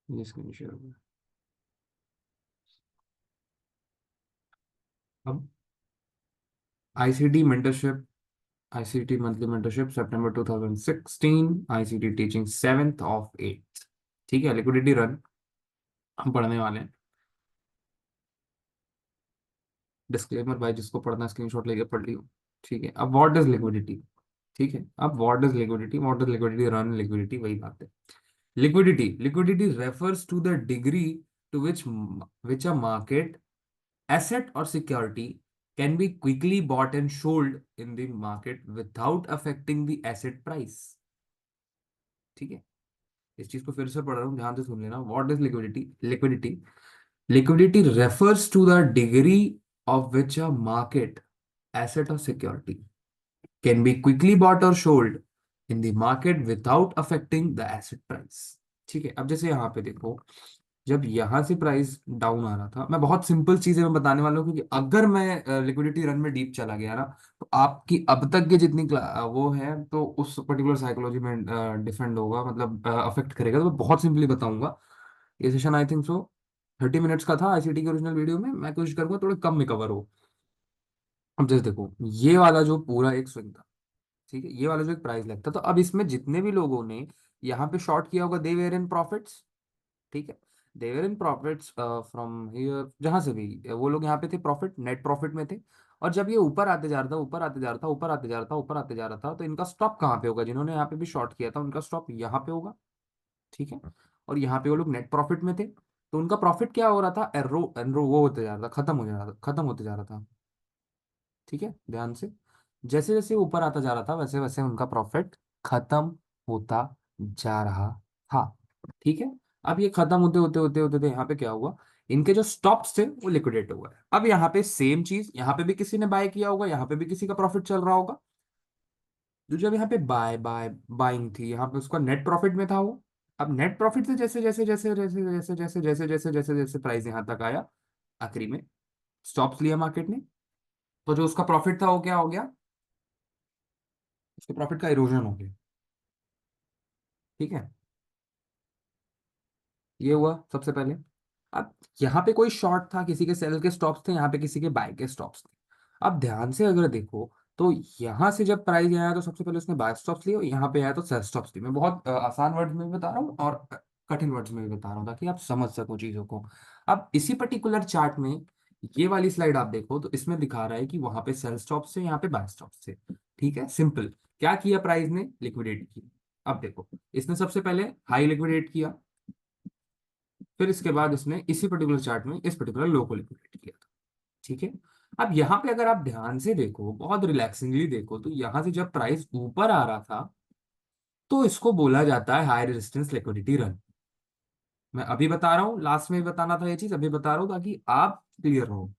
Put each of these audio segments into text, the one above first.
ये screen share हो गया। अब ICT mentorship, ICT monthly mentorship September 2016, ICT teaching 7th of 8th। ठीक है, लिक्विडिटी रन हम पढ़ने वाले हैं। डिस्क्लेमर भाई, जिसको पढ़ना है स्क्रीनशॉट लेके पढ़ लियो। ठीक है, अब व्हाट इज लिक्विडिटी। ठीक है, अब what is liquidity run liquidity, वही बात है। Liquidity refers to the degree to which a market asset or security can be quickly bought and sold in the market without affecting the asset price। ठीक है, इस चीज को फिर से पढ़ रहा हूँ, ध्यान से सुन लेना। What is liquidity refers to the degree of which a market asset or security can be quickly bought or sold in the market without affecting the asset price। ठीक है, अब जैसे यहाँ पे देखो, जब यहां से प्राइस डाउन आ रहा था, मैं बहुत सिंपल चीजें मैं बताने वाला हूँ, क्योंकि अगर मैं लिक्विडिटी रन में डीप चला गया ना, तो आपकी अब तक के जितनी वो है तो उस पर्टिकुलर साइकोलॉजी में डिफेंड होगा, मतलब अफेक्ट करेगा। तो मैं बहुत सिंपली बताऊंगा। ये session I think so 30 minutes का था आईसीटी के ओरिजिनल वीडियो में, मैं कोशिश करूंगा थोड़े कम में कवर हो। अब जैसे देखो, ये वाला जो पूरा एक स्विंग था, ठीक है, ये वाला जो एक प्राइस लगता, तो अब इसमें जितने भी लोगों ने यहाँ पे शॉर्ट किया होगा, दे वेर इन प्रॉफिट्स। ठीक है, देवर इन प्रॉफिट्स फ्रॉम हियर, जहां से भी वो लोग यहाँ पे थे, प्रॉफिट नेट प्रॉफिट में थे। और जब ये ऊपर आते जा रहा था, ऊपर आते जा रहा था, ऊपर आते जा रहा था, ऊपर आते जा रहा था, तो इनका स्टॉप कहाँ पे होगा? जिन्होंने यहाँ पे भी शॉर्ट किया था, उनका स्टॉप यहाँ पे होगा। ठीक है, और यहाँ पे वो लोग नेट प्रॉफिट में थे, तो उनका प्रॉफिट क्या हो रहा था? एरो एनरो वो होते जा रहा था, खत्म हो जा रहा था, खत्म होते जा रहा था। ठीक है, ध्यान से, जैसे जैसे ऊपर आता जा रहा था, वैसे वैसे उनका प्रॉफिट खत्म होता जा रहा था। ठीक है, अब ये खत्म होते होते होते होते होते यहाँ पे क्या हुआ? इनके जो स्टॉप्स थे वो लिक्विडेट हो गए। अब यहाँ पे सेम चीज, यहाँ पे भी किसी ने बाय किया होगा, यहाँ पे भी किसी का प्रॉफिट चल रहा होगा। तो जब यहाँ पे बाय बाय बाइंग थी, यहाँ पे उसका नेट प्रॉफिट में था वो। अब नेट प्रॉफिट से जैसे जैसे जैसे जैसे जैसे जैसे जैसे जैसे जैसे जैसे प्राइस यहाँ तक आया, आखिरी में स्टॉप्स लिया मार्केट ने, तो जो उसका प्रॉफिट था वो क्या हो गया? उसके प्रॉफिट का इरोजन हो गया। ठीक है, ये हुआ सबसे पहले। अब यहाँ पे कोई शॉर्ट था, किसी के सेल के स्टॉप्स थे, यहाँ पे किसी के बाय के स्टॉप्स थे। अब ध्यान से अगर देखो, तो यहाँ से जब प्राइस आया तो सबसे पहले उसने बाय स्टॉप्स लिए, और यहाँ पे आया तो सेल स्टॉप्स लिए। मैं बहुत आसान वर्ड्स में भी बता रहा हूँ और कठिन वर्ड्स में भी बता रहा हूँ, ताकि आप समझ सको चीजों को। अब इसी पर्टिकुलर चार्ट में, ये वाली स्लाइड आप देखो, तो इसमें दिखा रहा है कि वहां पे सेल स्टॉप्स से, यहाँ पे बाय स्टॉप्स से। ठीक है, सिंपल। क्या किया प्राइस ने? लिक्विडेट किया। अब देखो, इसने सबसे पहले हाई लिक्विडेट किया, फिर इसके बाद इसने इसी पर्टिकुलर चार्ट में इस पर्टिकुलर लो को लिक्विडेट किया था। ठीक है, अब यहाँ पे अगर आप ध्यान से देखो, बहुत रिलैक्सिंगली देखो, तो यहां से जब प्राइस ऊपर आ रहा था, तो इसको बोला जाता है हाई रेजिस्टेंस लिक्विडिटी रन। मैं अभी बता रहा हूँ, लास्ट में भी बताना था ये चीज, अभी बता रहा हूँ ताकि आप क्लियर रहो।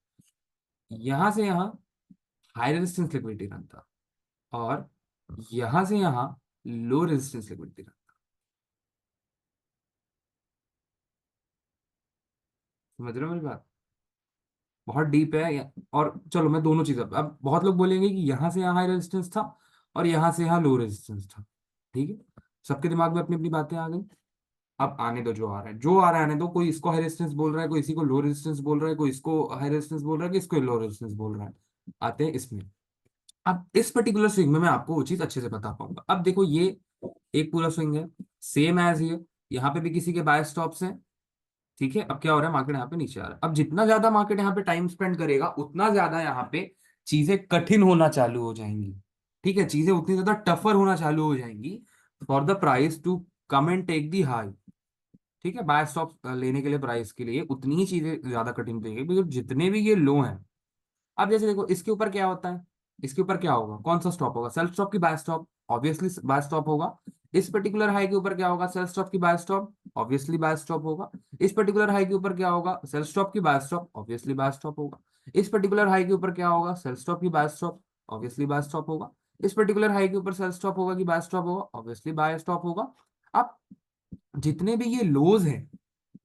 यहां से यहाँ हाई रेजिस्टेंस लिक्विडिटी रन था, और यहां से यहाँ लो रेजिस्टेंस लिक्विडिटी रन। समझ रहे हो मेरी बात? बहुत डीप है और चलो, मैं दोनों चीज, अब बहुत लोग बोलेंगे कि यहां से यहाँ हाई रेजिस्टेंस था और यहां से यहाँ लो रेजिस्टेंस था। ठीक है, सबके दिमाग में अपनी अपनी बातें आ गई। अब आने दो, जो आ रहा है, जो आ रहा है आने दो। कोई इसको हाई रेजिस्टेंस बोल रहा है, कोई इसी को लो रेजिस्टेंस बोल रहा है, कोई इसको हाई रेजिस्टेंस बोल रहा है, कि इसको लो रेजिस्टेंस बोल रहा है। आते हैं इसमें। अब इस पर्टिकुलर स्विंग में मैं आपको वो चीज अच्छे से बता पाऊंगा। अब देखो, ये एक पूरा स्विंग है, सेम एज ये, यहाँ पे भी किसी के बाय स्टॉप्स हैं। ठीक है, अब क्या हो रहा है? मार्केट यहाँ पे नीचे आ रहा है। अब जितना ज्यादा मार्केट यहाँ पे टाइम स्पेंड करेगा, उतना ज्यादा यहाँ पे चीजें कठिन होना चालू हो जाएंगी। ठीक है, चीजें उतनी ज्यादा टफर होना चालू हो जाएंगी for the price to come and take the high. ठीक है, बाय स्टॉप लेने के लिए प्राइस के लिए उतनी ही चीजें ज्यादा कठिन रहेंगी, because जितने भी ये लो हैं। अब जैसे देखो, इसके ऊपर क्या होता है? इसके ऊपर क्या होगा? कौन सा स्टॉप होगा? सेल्फ स्टॉप की buy stop? Obviously buy stop होगा। इस पर्टिकुलर हाई के ऊपर क्या होगा? सेल्फ स्टॉप की buy stop? Obviously buy stop होगा। इस पर्टिकुलर हाई के ऊपर क्या होगा? सेल्फ स्टॉप की buy stop? Obviously buy stop होगा। इस पर्टिकुलर हाई के ऊपर क्या होगा? सेल्फ स्टॉप की buy stop? Obviously buy stop होगा। इस पर्टिकुलर हाई के ऊपर सेल्फ स्टॉप होगा कि बाय स्टॉप होगा? ऑब्वियसली बाय स्टॉप होगा। अब जितने भी ये लोज हैं,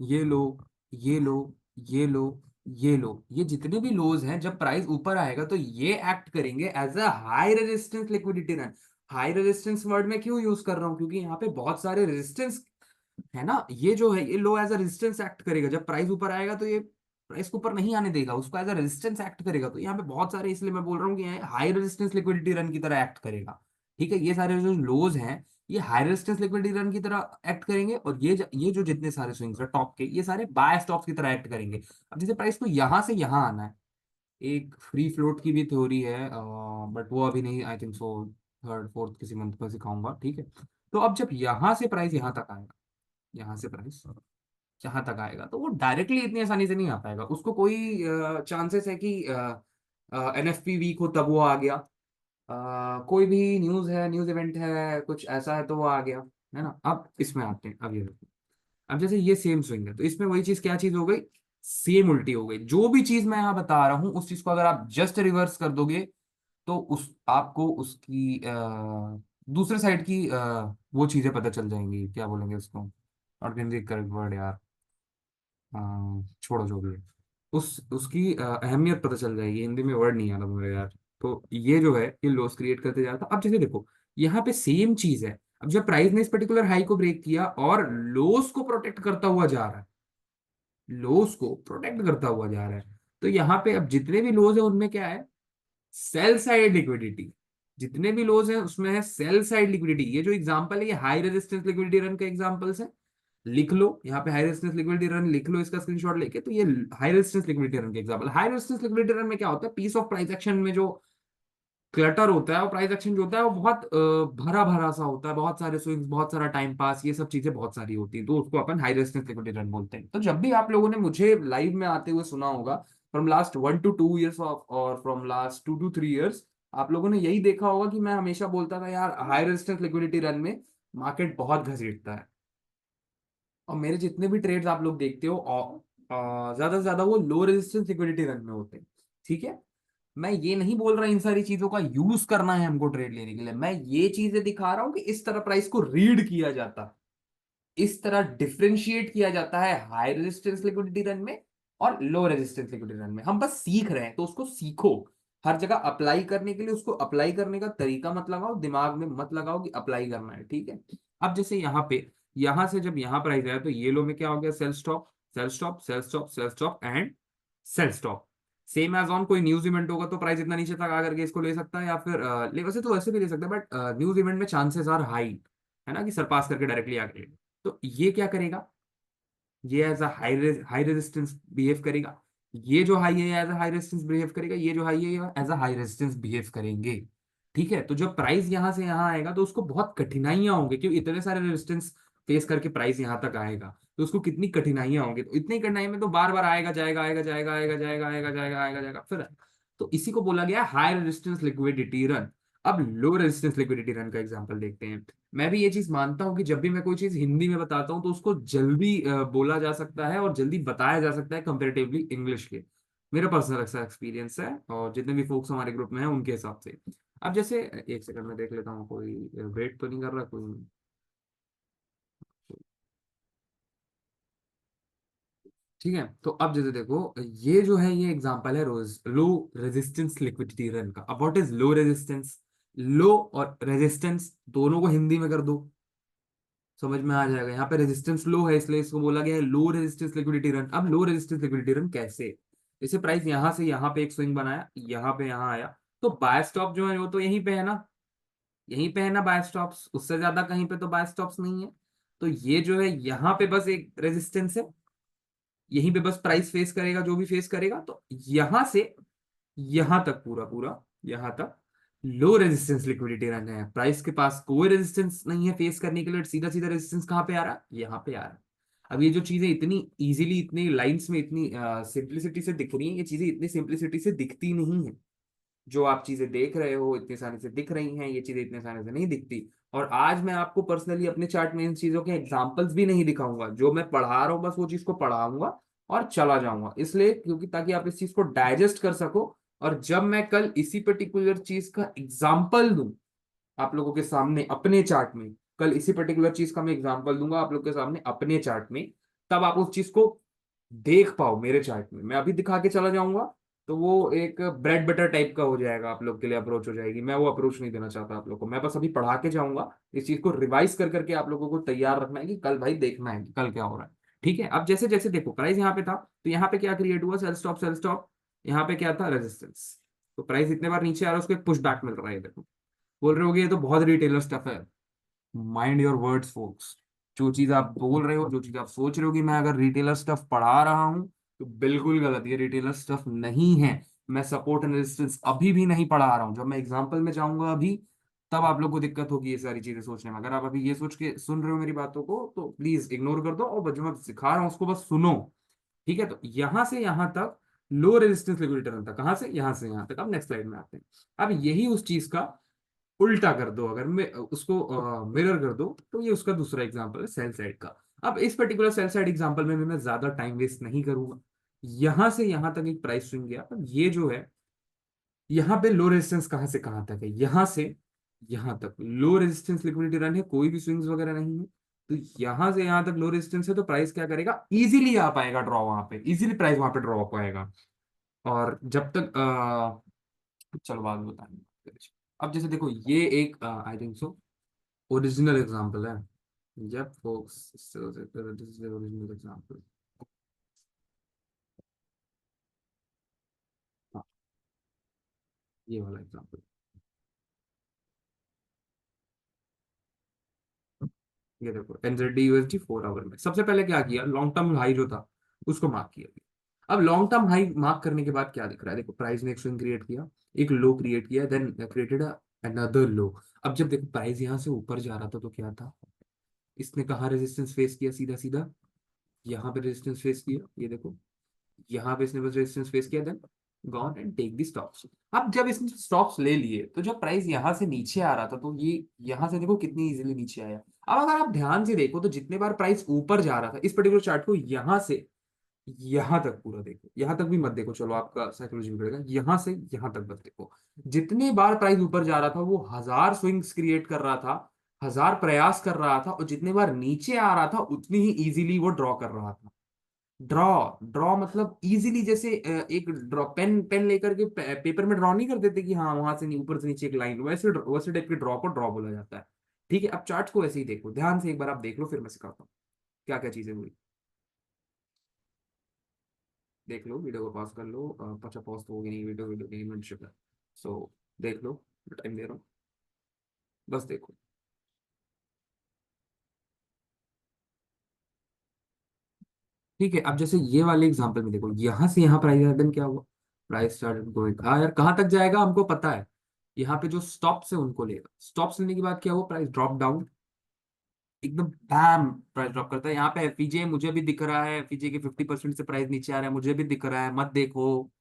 ये लो, ये लो, ये लो, ये लो, ये जितने भी लोज हैं, जब प्राइस ऊपर आएगा तो ये एक्ट करेंगे as a high resistance liquidity run. High resistance word में क्यों यूज कर रहा हूं? क्योंकि यहाँ पे बहुत सारे रेजिस्टेंस है ना, ये जो है ये लो एज अ रेजिस्टेंस एक्ट करेगा। जब प्राइस ऊपर आएगा तो ये प्राइस को ऊपर नहीं आने देगा, उसको एज अ रेजिस्टेंस एक्ट करेगा। तो यहाँ पे बहुत सारे, इसलिए मैं बोल रहा हूँ कि हाई रेजिस्टेंस लिक्विडिटी रन की तरह एक्ट करेगा। ठीक है, ये सारे जो लोज हैं ये हाई रेजिस्टेंस लिक्विडिटी रन की तरह एक्ट करेंगे, और ये जो जितने सारे स्विंग्स है टॉप के, ये सारे बाय स्टॉप्स की तरह एक्ट करेंगे। अब जैसे प्राइस को यहां से यहां आना है, एक फ्री फ्लोट की भी थ्योरी है, बट वो अभी नहीं, आई थिंक सो थर्ड फोर्थ किसी मंथ में सिखाऊंगा। ठीक है, तो अब जब यहां से प्राइस यहां तक आएगा, यहाँ से प्राइस जहां तक आएगा, तो वो डायरेक्टली इतनी आसानी से नहीं आ पाएगा। उसको कोई चांसेस है कि एनएफपी वीक हो तब वो आ गया, कोई भी न्यूज है, न्यूज इवेंट है, कुछ ऐसा है तो वो आ गया, है ना। अब इसमें आते हैं, अब ये देखो, अब जैसे ये सेम स्विंग है, तो इसमें वही चीज, क्या चीज हो गई, सेम उल्टी हो गई। जो भी चीज मैं यहाँ बता रहा हूँ उस चीज को अगर आप जस्ट रिवर्स कर दोगे, तो उस आपको उसकी दूसरे साइड की वो चीजें पता चल जाएंगी, क्या बोलेंगे उसको, और करेक्ट वर्ड यार, छोड़ो जो भी है, उस उसकी अहमियत पता चल जाएगी। हिंदी में वर्ड नहीं आ रहा मुझे यार। तो ये जो है ये लॉस क्रिएट करते जाता है। अब जैसे देखो, यहाँ पे सेम चीज है। अब जब प्राइस ने इस पर्टिकुलर हाई को ब्रेक किया और लोस को प्रोटेक्ट करता हुआ जा रहा है, लोस को प्रोटेक्ट करता हुआ जा रहा है, तो यहाँ पे अब जितने भी लोस है उनमें क्या है, सेल साइड लिक्विडिटी। जितने भी लोज हैं उसमें है सेल साइड लिक्विडिटी। ये जो एग्जांपल है ये हाई रेजिस्टेंस लिक्विडिटी रन का एग्जांपल्स है। लिख लो यहाँ पे हाई रेजिस्टेंस लिक्विडिटी रन लिख लो, इसका स्क्रीनशॉट लेके। तो ये हाई रेजिस्टेंस लिक्विडिटी रन के example. High resistance liquidity run में क्या होता है, पीस ऑफ प्राइस एक्शन में जो क्लटर होता है, और प्राइस एक्शन जो होता है वो बहुत भरा भरा सा होता है, बहुत सारे स्विंग्स, बहुत सारा टाइम पास, ये सब चीजें बहुत सारी होती है, तो उसको अपन हाई रेजिस्टेंस लिक्विडिटी रन बोलते हैं। तो जब भी आप लोगों ने मुझे लाइव में आते हुए सुना होगा, फ्रॉम लास्ट 1 to 2 years और फ्रॉम लास्ट 2 to 3 years, आप लोगों ने यही देखा होगा कि मैं हमेशा बोलता था यार हाई रेजिस्टेंस लिक्विडिटी रन में मार्केट बहुत घसीटता है। और मेरे जितने भी ट्रेड्स आप लोग देखते हो, ज्यादा से ज्यादा वो लो रेजिस्टेंस लिक्विडिटी रन में होते हैं। ठीक है, मैं ये नहीं बोल रहा इन सारी चीजों का यूज करना है हमको ट्रेड लेने के लिए, मैं ये चीजें दिखा रहा हूं कि इस तरह प्राइस को रीड किया जाता है, इस तरह डिफरेंशिएट किया जाता है हाई रेजिस्टेंस लिक्विडिटी रन में और लो रेजिस्टेंस लिक्विडिटी रन में। हम बस सीख रहे हैं, तो उसको सीखो। हर जगह अप्लाई करने के लिए उसको अप्लाई करने का तरीका मत लगाओ, दिमाग में मत लगाओ कि अप्लाई करना है। ठीक है, अब जैसे यहाँ पे, यहां से जब यहाँ प्राइस आया तो ये लो में क्या हो गया, sell stop, sell stop, sell stop, sell stop and sell stop. Same as on, कोई न्यूज इवेंट होगा तो प्राइस इतना नीचे तक आकर के इसको ले सकता है, या फिर ले, वैसे तो वैसे भी ले सकता है, बट न्यूज इवेंट में चांसेस आर हाई, है ना, कि सरपास करके डायरेक्टली आके। तो ये क्या करेगा, ये as a high resistance behave करेगा। ये जो हाई है as a high resistance behave करेगा, ये जो हाई है as a high resistance behave करेंगे। ठीक है, तो जब प्राइस यहां से यहां आएगा तो उसको बहुत कठिनाइयां होंगी, क्योंकि इतने सारे रेजिस्टेंस फेस करके प्राइस यहां तक आएगा, तो उसको कितनी कठिनाइयां होंगी। तो इतनी कठिनाई में तो बार बार आएगा जाएगा, आएगा जाएगा, आएगा जाएगा, आएगा जाएगा, आएगा जाएगा, फिर तो इसी को बोला गया हाई रेजिस्टेंस लिक्विडिटी रन। अब लो रेजिस्टेंस लिक्विडिटी रन का एग्जांपल देखते हैं। मैं भी ये चीज मानता हूँ कि जब भी मैं कोई चीज हिंदी में बताता हूँ तो उसको जल्दी बोला जा सकता है और जल्दी बताया जा सकता है कंपेरेटिवली इंग्लिश के। मेरा पर्सनल ऐसा एक्सपीरियंस है, और जितने भी फोक्स हमारे ग्रुप में हैं उनके हिसाब से। अब जैसे एक सेकंड में देख लेता हूँ, कोई वेट तो नहीं कर रहा कोई। ठीक है, तो अब जैसे देखो, ये जो है ये एग्जांपल है रोज लो रेजिस्टेंस लिक्विडिटी रन का। अब व्हाट इज लो रेजिस्टेंस, लो और रेजिस्टेंस दोनों को हिंदी में कर दो, समझ में आ जाएगा। यहाँ पे रेजिस्टेंस लो है इसलिए इसको बोला गया है लो रेजिस्टेंस लिक्विडिटी रन। अब लो रेजिस्टेंस लिक्विडिटी रन कैसे, जैसे प्राइस यहां से यहाँ पे एक स्विंग बनाया, यहाँ पे यहाँ आया, तो बाय स्टॉप जो है वो तो यहीं पे है ना, यहीं पे है ना बाय स्टॉप्स, उससे ज्यादा कहीं पे तो बाय स्टॉप्स नहीं है। तो ये जो है यहाँ पे बस एक रेजिस्टेंस है, यहीं पे बस प्राइस फेस करेगा जो भी फेस करेगा। तो यहां से यहां तक पूरा पूरा, यहां तक लो रेजिस्टेंस लिक्विडिटी रन है, प्राइस के पास कोई रेजिस्टेंस नहीं है फेस करने के लिए, सीधा सीधा रेजिस्टेंस कहाँ पे आ रहा है, यहाँ पे आ रहा है। अब ये जो चीजें इतनी इजीली, इतनी लाइंस में, इतनी सिंप्लिसिटी से दिख रही हैं, ये चीजें इतनी सिंप्लिसिटी से दिखती नहीं है। जो आप चीजें देख रहे हो इतने सारे से दिख रही हैं, ये चीजें इतने सारे से नहीं दिखती। और आज मैं आपको पर्सनली अपने चार्ट में इन चीजों के एग्जांपल्स भी नहीं दिखाऊंगा, जो मैं पढ़ा रहा हूँ बस वो चीज को पढ़ाऊंगा और चला जाऊंगा, इसलिए क्योंकि ताकि आप इस चीज को डाइजेस्ट कर सको। और जब मैं कल इसी पर्टिकुलर चीज का एग्जाम्पल दूं आप लोगों के सामने अपने चार्ट में, कल इसी पर्टिकुलर चीज का मैं एग्जाम्पल दूंगा आप लोगों के सामने अपने चार्ट में, तब आप उस चीज को देख पाओ मेरे चार्ट में। मैं अभी दिखा के चला जाऊंगा तो वो एक ब्रेड बटर टाइप का हो जाएगा, आप लोग के लिए अप्रोच हो जाएगी। मैं वो अप्रोच नहीं देना चाहता आप लोग को। मैं बस अभी पढ़ा के जाऊंगा, इस चीज को रिवाइज कर करके आप लोगों को तैयार रखना है कि कल भाई देखना है कि कल क्या हो रहा है। ठीक है, अब जैसे जैसे देखो प्राइस यहाँ पे था, तो यहाँ पे क्या क्रिएट हुआ, सेल स्टॉप सेल स्टॉप। यहाँ पे क्या था, रेजिस्टेंस। तो प्राइस इतने बार नीचे आ रहा है, उसको एक पुश बैक मिल रहा है, ये देखो। बोल रहे होगे ये तो बहुत रिटेलर स्टफ है। Mind your words folks. जो चीज आप बोल रहे हो, जो चीज आप सोच रहे हो कि मैं अगर रिटेलर स्टफ पढ़ा रहा हूं, तो बिल्कुल गलत। ये रिटेलर स्टफ नहीं है। मैं सपोर्ट एंड रेजिस्टेंस अभी भी नहीं पढ़ा रहा हूं। जब मैं एग्जांपल में जाऊंगा अभी, तब आप लोग को दिक्कत होगी ये सारी चीजें सोचने में। अगर आप अभी ये सोच के सुन रहे हो मेरी बातों को, तो प्लीज इग्नोर कर दो, और जो मैं सिखा रहा हूँ उसको बस सुनो। ठीक है, तो यहां से यहां तक लो रेजिस्टेंस लिक्विडिटी रन था, कहां से, यहां से यहां तक। अब नेक्स्ट स्लाइड में आते हैं। अब यही उस चीज का उल्टा कर दो, अगर मैं उसको मिरर कर दो, तो ये उसका दूसरा एग्जांपल है सेल साइड का। अब इस पर्टिकुलर सेल साइड एग्जांपल में भी मैं ज्यादा टाइम वेस्ट नहीं करूंगा। यहां से यहां तक एक प्राइस स्विंग गया, अब ये जो है, यहाँ पे लो रेजिस्टेंस कहां से कहां तक है, यहां से यहां तक लो रेजिस्टेंस लिक्विडिटी रन है, कोई भी स्विंग्स वगैरह नहीं है। तो यहां से यहां तक लो रेजिस्टेंस है, तो प्राइस क्या करेगा, इजीली आ पाएगा ड्रॉ, वहां पे इजीली प्राइस वहां पे ड्रॉ हो पाएगा। और जब तक चलो बाद में बताएंगे। अब जैसे देखो, ये एक I think so original example है। जब folks, this is original example. हाँ, ये वाला एग्जांपल। ये देखो एनजेडी यूएसडी 4 आवर में सबसे पहले क्या किया, लॉन्ग टर्म हाई जो था उसको मार्क किया। अब लॉन्ग टर्म हाई मार्क करने के बाद क्या दिख रहा है, देखो प्राइस ने एक स्विंग क्रिएट किया, एक लो क्रिएट किया, देन क्रिएटेड अनदर लो। अब जब देखो प्राइस यहाँ से ऊपर जा रहा था, तो क्या था, इसने कहाँ रेजिस्टेंस फेस किया, सीधा सीधा यहाँ पे रेजिस्टेंस फेस किया, ये देखो। यहाँ पे इसने बस रेजिस्टेंस फेस किया, then gone and take the stops. अब जब इसने स्टॉप्स ले लिए, तो जब प्राइस यहाँ से नीचे आ रहा था, तो ये यहाँ से देखो कितनी इजीली नीचे आया। अब अगर आप ध्यान से देखो, तो जितने बार प्राइस ऊपर जा रहा था, इस पर्टिकुलर चार्ट को यहाँ से यहाँ तक पूरा देखो, यहाँ तक भी मत देखो, चलो आपका साइकोलॉजी बिगड़ेगा, यहाँ से यहाँ तक बस देखो। जितने बार प्राइस ऊपर जा रहा था, वो 1000 स्विंग्स क्रिएट कर रहा था, 1000 प्रयास कर रहा था, और जितने बार नीचे आ रहा था, उतनी ही इजीली वो ड्रॉ कर रहा था। ड्रॉ, ड्रॉ मतलब इजीली, जैसे एक ड्रॉ, पेन पेन लेकर के पेपर में ड्रॉ नहीं कर देते कि हाँ वहां से ऊपर से नीचे एक लाइन, वैसे वैसे टाइप के ड्रॉ को ड्रॉ बोला जाता है। ठीक है, अब चार्ट को वैसे ही देखो, ध्यान से एक बार आप देख लो, फिर मैं सिखाता हूँ क्या क्या चीजें हुई। देख लो, वीडियो को पॉज कर लो, पचा पॉज तो होगी नहीं, वीडियो वीडियो की मेंटरशिप है। सो देख लो, टाइम दे रहा हूँ, बस देखो। ठीक है, अब जैसे ये वाले एग्जांपल में देखो, यहाँ से यहाँ प्राइस देन क्या हुआ, प्राइस स्टार्टेड गोइंग, हाँ यार कहाँ तक जाएगा हमको पता है। यहाँ पे जो स्टॉप से उनको लेगा, स्टॉप्स लेने के बाद क्या हुआ, प्राइस ड्रॉप डाउन, एकदम बैम प्राइस ड्रॉप करता है। यहाँ पे एफीजे मुझे भी दिख रहा है, एफीजे के 50% से प्राइस नीचे आ रहा है, मुझे भी दिख रहा है, मत देखो,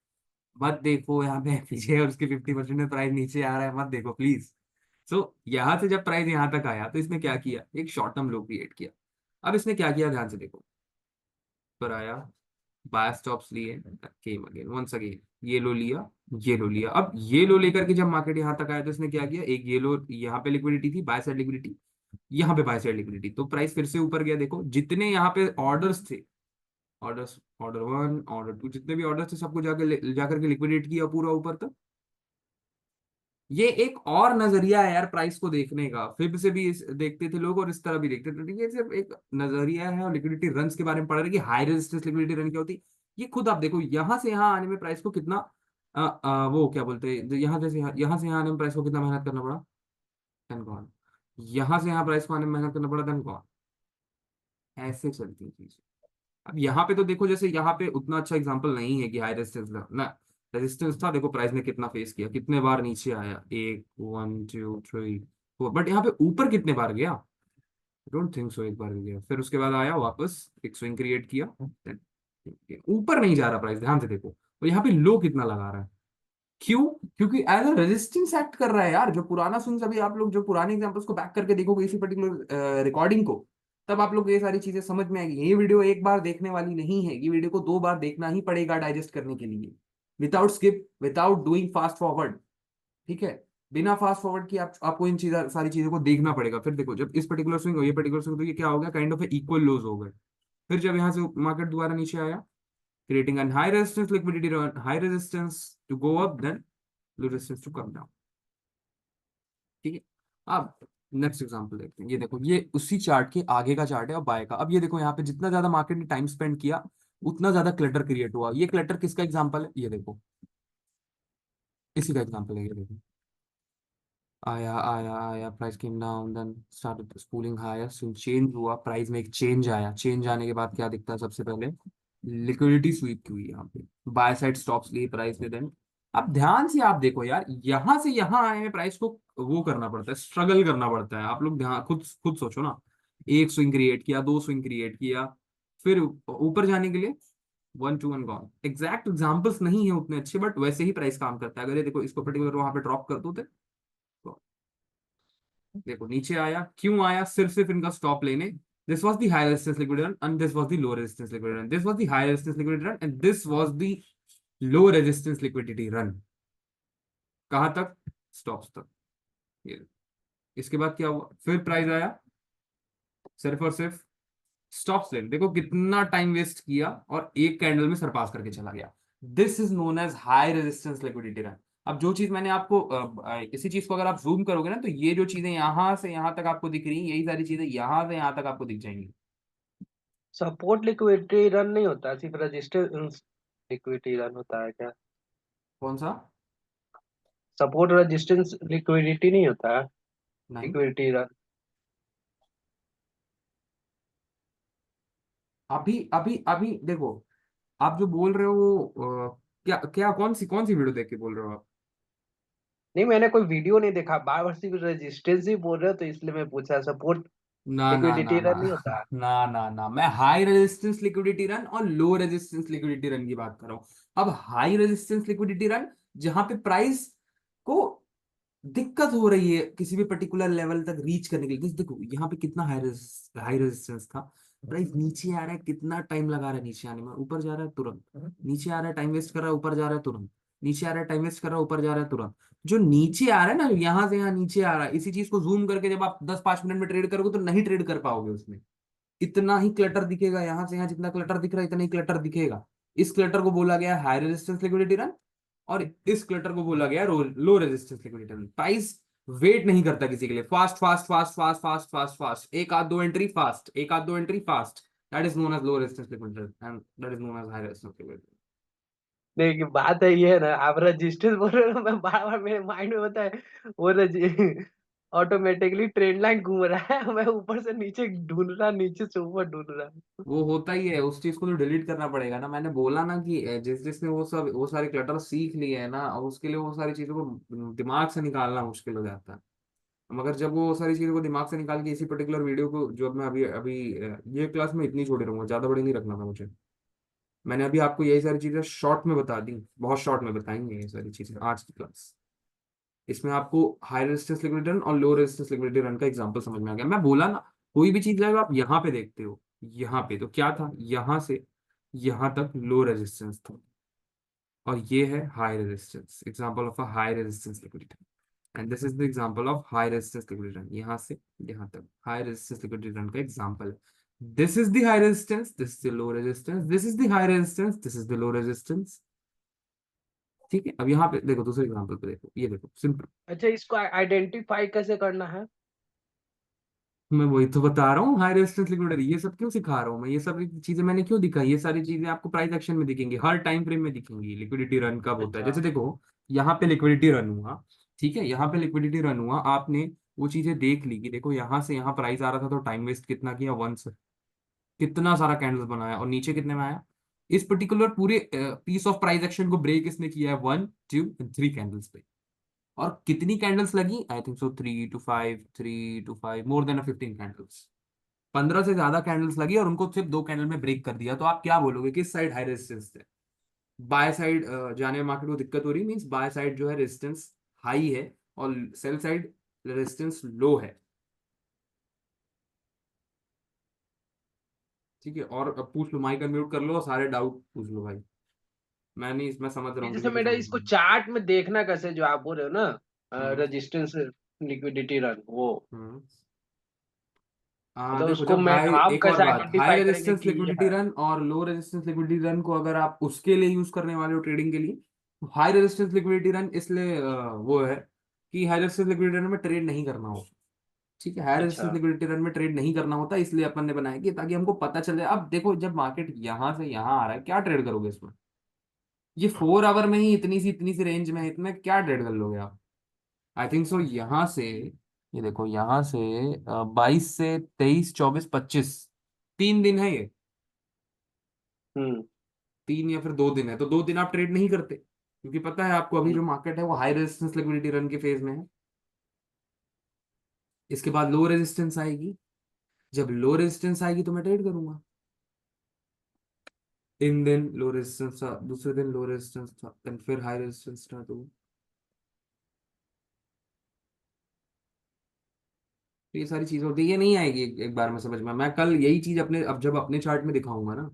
मत देखो। यहाँ पे एफीजे और उसके 50% में प्राइस नीचे आ रहा है, मत देखो प्लीज। सो यहाँ से जब प्राइस यहाँ तक आया, तो इसने क्या किया, एक शॉर्ट टर्म लो क्रिएट किया। अब इसने क्या किया, ध्यान से देखो, पर आया, बाय स्टॉप्स लिए, केम अगेन वंस अगेन, ये लो लिया, ये लो लिया। अब ये लो लेकर के जब मार्केट यहाँ तक आया, तो इसने क्या किया, एक ये लो, यहाँ पे लिक्विडिटी थी, बाय साइड लिक्विडिटी, यहाँ पे बाय साइड लिक्विडिटी, तो प्राइस फिर से ऊपर गया। देखो जितने यहाँ पे ऑर्डर्स थे, orders, order one, order two, जितने भी ऑर्डर्स थे सबको जाकर जाकर के लिक्विडेट किया पूरा ऊपर तक। ये एक और नजरिया है यार प्राइस को देखने का, फिर से भी देखते थे लोग और इस तरह भी देखते थे। ठीक है, सिर्फ एक नजरिया है, और लिक्विडिटी रन्स के बारे में पढ़ रहे हैं कि हाई रेजिस्टेंस लिक्विडिटी रन क्या होती है। ये खुद आप देखो, यहां से यहां आने में प्राइस को कितना वो क्या बोलते हैं, यहाँ जैसे यहाँ से यहाँ आने में प्राइस को कितना मेहनत करना पड़ा, देन गॉन। यहाँ से यहाँ प्राइस को आने में मेहनत करना पड़ा, देन गॉन। ऐसे चलती है चीजें। अब यहाँ पे तो देखो, जैसे यहाँ पे उतना अच्छा एग्जांपल नहीं है कि हाई रेजिस्टेंस ना, रेजिस्टेंस था, देखो प्राइस ने कितना फेस किया, कितने बार नीचे आया, एक, one, two, three, four, but यहाँ पे ऊपर कितने बार गया, डोंट थिंक सो, एक बार भी गया, फिर उसके बाद आया वापस, एक स्विंग क्रिएट किया, then ऊपर नहीं जा रहा प्राइस, ध्यान से देखो। और यहाँ पे लो कितना लगा रहा है, क्यों, क्योंकि एज अ रेजिस्टेंस एक्ट कर रहा है यार। जो पुराना स्विंग्स, अभी आप लोग जो पुराने एग्जांपल्स को बैक करके देखोगे इसी पर्टिकुलर रिकॉर्डिंग को, तब आप लोग को ये सारी चीजें समझ में आएगी। ये वीडियो एक बार देखने वाली नहीं है, ये वीडियो को 2 बार देखना ही पड़ेगा डाइजेस्ट करने के लिए, without skip, without doing fast forward. ठीक है, बिना फास्ट फॉरवर्ड की आपको इन चीज सारी चीजों को देखना पड़ेगा। फिर देखो, जब इस पर्टिकुलर स्विंग हो, ये पर्टिकुलर स्विंग, तो ये क्या हो गया, काइंड ऑफ इक्वल लोज हो गए। फिर जब यहाँ से मार्केट दोबारा नीचे आया, creating a high resistance liquidity run, high resistance to go up, then low resistance to come down. ठीक है, अब नेक्स्ट एग्जांपल देखते हैं। ये देखो, ये उसी चार्ट के आगे का चार्ट है और बाय का। अब ये देखो, यहाँ पे जितना ज्यादा मार्केट ने टाइम स्पेंड किया उतना ज्यादा क्लटर क्रिएट हुआ। ये क्लटर किसका एग्जांपल है? ये देखो, इसी का एग्जांपल है। ये देखो, आया आया आया, price came down, then started spooling higher, change हुआ, प्राइस में एक चेंज आया। चेंज आने के बाद क्या दिखता है? सबसे पहले लिक्विडिटी स्वीप की हुई यहाँ पे, बाय साइड स्टॉप्स लिए प्राइस ने। देन अब ध्यान से आप देखो यार, यहां से यहां आए हैं, प्राइस को वो करना पड़ता है, स्ट्रगल करना पड़ता है। आप लोग ध्यान खुद खुद सोचो ना, एक स्विंग क्रिएट किया, दो स्विंग क्रिएट किया, फिर ऊपर जाने के लिए one two one gone. Exact examples नहीं है उतने अच्छे, बट वैसे ही प्राइस काम करता है। अगर ये देखो, इसको पर्टिकुलर वहां पे ड्रॉप कर दो तो देखो नीचे आया। क्यों आया? सिर्फ सिर्फ इनका स्टॉप लेने। This was the high resistance liquidity run and this was the low resistance liquidity run, this was the high resistance liquidity run and this was the low resistance liquidity run. कहां तक? Stops तक। ये इसके बाद क्या हुआ? फिर price आया, सिर्फ और सिर्फ स्टॉप्स ले। देखो कितना टाइम वेस्ट किया और एक कैंडल में सरपास करके चला गया। This is known as high resistance liquidity run. अब जो चीज मैंने आपको इसी चीज को अगर आप जूम करोगे ना, तो ये जो चीजें यहां से यहां तक आपको दिख रही हैं, यही सारी चीजें यहां से यहां तक आपको दिख जाएंगी। सपोर्ट लिक्विडिटी रन नहीं होता, सिर्फ रेजिस्टेंस लिक्विडिटी रन होता है क्या? कौन सा? सपोर्ट रेजिस्टेंस लिक्विडिटी नहीं होता है, नहीं, लिक्विडिटी रन। अभी अभी अभी देखो, आप जो बोल रहे हो वो क्या क्या कौन सी वीडियो देख के बोल रहे हो आप? नहीं, मैंने कोई वीडियो नहीं देखा, बार बार सिर्फ रेजिस्टेंस ही बोल रहे हो, तो इसलिए मैं पूछा। सपोर्ट ना ना ना लिक्विडिटी ना रन नहीं होता है? ना ना ना, मैं हाई रेजिस्टेंस लिक्विडिटी रन और लो रेजिस्टेंस लिक्विडिटी रन की बात कर रहा हूं। अब हाई रेजिस्टेंस लिक्विडिटी रन, जहां पे प्राइस को दिक्कत हो रही है किसी भी पर्टिकुलर लेवल तक रीच करने के लिए। देखो यहाँ पे कितना हाई रेजिस्टेंस था, प्राइस नीचे आ रहा है, कितना टाइम लगा रहा है नीचे आने में, ऊपर जा रहा है तुरंत, नीचे आ रहा है टाइम वेस्ट कर रहा है, ऊपर जा रहा है तुरंत, नीचे आ रहा है टाइम वेस्ट कर रहा है, ऊपर जा रहा है तुरंत। जो नीचे आ रहा है ना, यहाँ से यहाँ नीचे आ रहा है, इसी चीज को जूम करके जब आप 10-5 मिनट में ट्रेड करोगे तो नहीं ट्रेड कर पाओगे उसमें। इतना ही क्लटर दिखेगा, यहां से यहाँ जितना क्लटर दिख रहा है इतना ही क्लटर दिखेगा। इस क्लटर को बोला गया हाई रेजिस्टेंस लिक्विडिटी रन और इस क्लटर को बोला गया low resistance liquidity run. Price wait नहीं करता किसी के लिए, fast fast fast fast fast fast fast, एक आध दो एंट्री फास्ट, एक आध दो entry fast, that is known as low resistance liquidity run and that is known as high resistance liquidity. देखिए बात है ये है ना, आप रजिस्टर बोल रहे हो, मैं बार बार मेरे माइंड में होता है वो ऑटोमेटिकली ट्रेंड लाइन घूम रहा है, मैं ऊपर से नीचे ढूंढ रहा, नीचे से ऊपर ढूंढ रहा। वो होता ही है, उस चीज को तो डिलीट करना पड़ेगा ना। मैंने बोला ना कि जिस जिसने वो सारे क्लटर सीख लिए है ना, और उसके लिए वो सारी चीजों को दिमाग से निकालना मुश्किल हो जाता है। मगर जब वो सारी चीजों को दिमाग से निकाल के इसी पर्टिकुलर वीडियो को, जो अब मैं अभी अभी ये क्लास में इतनी छोटी रहूंगा, ज्यादा बड़ी नहीं रखना था मुझे। मैंने अभी आपको यही सारी चीजें शॉर्ट में बता दी, बहुत शॉर्ट में बताएंगे ये सारी चीजें आज की क्लास। इसमें आपको हाई रेजिस्टेंस लिक्विडिटी रन और लो रेजिस्टेंस लिक्विडिटी रन का एग्जांपल समझ में आ गया। मैं बोला ना, कोई भी चीज जब आप यहाँ पे देखते हो, यहाँ पे तो क्या था, यहाँ से यहाँ तक लो रेजिस्टेंस था और ये है high resistance, example of a high resistance liquidity. And this is the example of high resistance liquidity run, यहाँ से यहाँ तक हाई रेजिस्टेंस लिक्विडिटी रन का एग्जांपल है। This is the high resistance, this is the low resistance, this is the high resistance, this is the low resistance. ठीक है, अब यहाँ पे देखो, दूसरे एग्जांपल पे देखो, ये देखो सिंपल। अच्छा, इसको आइडेंटिफाई कैसे करना है? मैं वही तो बता रहा हूँ, हाई रेजिस्टेंस लिक्विडिटी, ये सब क्यों सिखा रहा हूँ मैं, ये सब चीजें मैंने क्यों दिखाई, ये सारी चीजें आपको प्राइस एक्शन में दिखेंगी, हर टाइम फ्रेम में दिखेंगी। लिक्विडिटी रन कब होता है? अच्छा। जैसे देखो, यहाँ पे लिक्विडिटी रन हुआ, ठीक है, यहाँ पे लिक्विडिटी रन हुआ, आपने वो चीजें देख ली कि देखो यहाँ से यहाँ प्राइस आ रहा था तो टाइम वेस्ट कितना किया, वन से कितना सारा कैंडल्स बनाया और नीचे कितने में आया। इस पर्टिकुलर पूरे पीस ऑफ प्राइस एक्शन को ब्रेक इसने किया है 1 2 3 कैंडल्स पे। और कितनी कैंडल्स लगी? आई think so 3 to 5, 3 to 5, more than 15 candles. 15 से ज्यादा कैंडल्स लगी और उनको सिर्फ दो कैंडल में ब्रेक कर दिया। तो आप क्या बोलोगे, किस साइड हाई रेजिस्टेंस थे? बाय साइड जाने में मार्केट को दिक्कत हो रही, मींस बाय साइड जो है रेजिस्टेंस हाई है और सेल साइड रेजिस्टेंस लो है। ठीक है, और अब पूछ लो, माइक अनम्यूट कर लो और सारे डाउट पूछ लो भाई। मैं नहीं, मैं समझ रहा नहीं, हूँ, जैसे तुझे नहीं मेरा समझ इसको रहा। चार्ट में देखना कैसे, जो आप बोल रहे हो ना, हम्म रेजिस्टेंस लिक्विडिटी रन वो। हम्म मतलब देखो, उसको जब मैं हाई, हम एक और कैसे बात, हाई आइडेंटिफाई करेंगे रेजिस्टेंस कि ये लिक्विडिटी है? रन और लो रेजिस्टेंस लिक्विडिटी रन को अगर आप उसके लिए यूज करने वाले हो ट्रेडिंग के लिए, तो हाई रेजिस्टेंस लिक्विडिटी रन इसलिए वो है कि हाई रेजिस्टेंस लिक्विडिटी रन में ट्रेड नहीं करना होता। ठीक है, हाई अच्छा। रेजिस्टेंस लिक्विडिटी रन में ट्रेड नहीं करना होता, इसलिए अपन ने बनाया कि ताकि हमको पता चले। अब देखो, जब मार्केट यहाँ से यहाँ आ रहा है, क्या ट्रेड करोगे इसमें? ये 4 आवर में ही इतनी सी रेंज में है, इसमें क्या ट्रेड कर लोगे आप? आई थिंक सो यहाँ से, ये देखो यहाँ से 22 से 23 24 25, 3 दिन है ये। हम्म। 3 या फिर 2 दिन है, तो 2 दिन आप ट्रेड नहीं करते, क्योंकि पता है आपको अभी हम्म। जो मार्केट है वो हाई रेजिस्टेंस लिक्विडिटी रन के फेज में है। इसके बाद लो रेजिस्टेंस आएगी, जब लो रेजिस्टेंस आएगी तो मैं ट्रेड करूंगा। इन दिन लो रेजिस्टेंस था, दूसरे दिन लो रेजिस्टेंस था, देन फिर हाई रेजिस्टेंस था, तो ये सारी चीजें होती है, ये नहीं आएगी एक बार में समझ में। मैं कल यही चीज अपने, अब जब अपने चार्ट में दिखाऊंगा ना,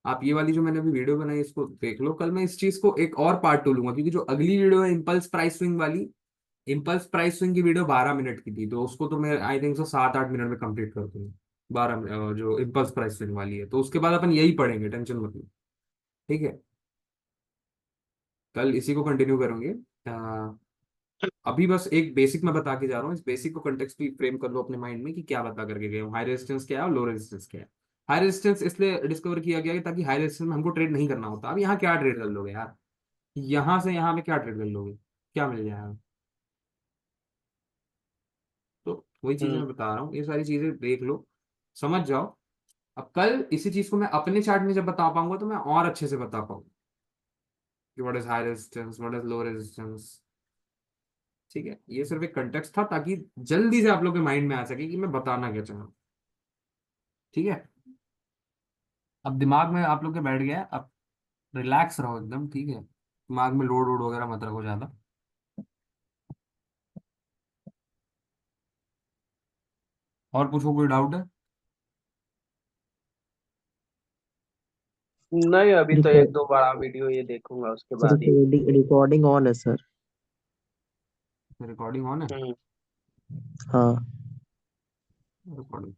आप ये वाली जो मैंने अभी वीडियो बनाई इसको देख लो, कल मैं इस चीज को एक और पार्ट टू लूंगा, क्योंकि जो अगली वीडियो है इम्पल्स प्राइस स्विंग वाली, इम्पल्स प्राइस स्विंग की वीडियो 12 मिनट की थी, तो उसको तो मैं आई थिंक सो 7 8 मिनट में कंप्लीट कर दूंगा। 12 जो इम्पल्स प्राइस स्विंग वाली है, तो उसके बाद अपन यही पढ़ेंगे, टेंशन मत लो। ठीक है, कल इसी को कंटिन्यू करेंगे। अभी बस एक बेसिक मैं बता के जा रहा हूँ, इस बेसिक को कंटेक्स्ट भी फ्रेम कर लो अपने माइंड में कि क्या बता करके गए हूँ, हाई रेजिस्टेंस क्या है और लो रेजिस्टेंस क्या है। हाई रेजिस्टेंस इसलिए डिस्कवर किया गया कि ताकि हाई रेजिस्टेंस में हमको ट्रेड नहीं करना होता। अब यहाँ क्या ट्रेड कर लोगे यार, यहाँ से यहाँ में क्या ट्रेड कर लोगे, क्या मिल जाएगा? तो वही चीजें हम्म। मैं बता रहा हूँ, ये सारी चीजें देख लो, समझ जाओ। अब कल इसी चीज को मैं अपने चार्ट में जब बता पाऊंगा तो मैं और अच्छे से बता पाऊंगा कि what is high resistance, what is low resistance. ठीक है, ये सिर्फ एक कंटेक्स्ट था ताकि जल्दी से आप लोग के माइंड में आ सके कि मैं बताना क्या चाह रहा हूँ। ठीक है, अब दिमाग में आप लोग के बैठ गया है, अब रिलैक्स रहो एकदम। ठीक है, दिमाग में लोड वोड वगैरह मत रखो ज्यादा। और पूछो, कोई डाउट है? नहीं, अभी तो रिकॉर्ड एक दो बड़ा वीडियो ये देखूंगा उसके बाद ही। रिकॉर्डिंग रिकॉर्डिंग ऑन है सर। रिकॉर्डिंग ऑन है? हम्म। हाँ। रिकॉर्डिंग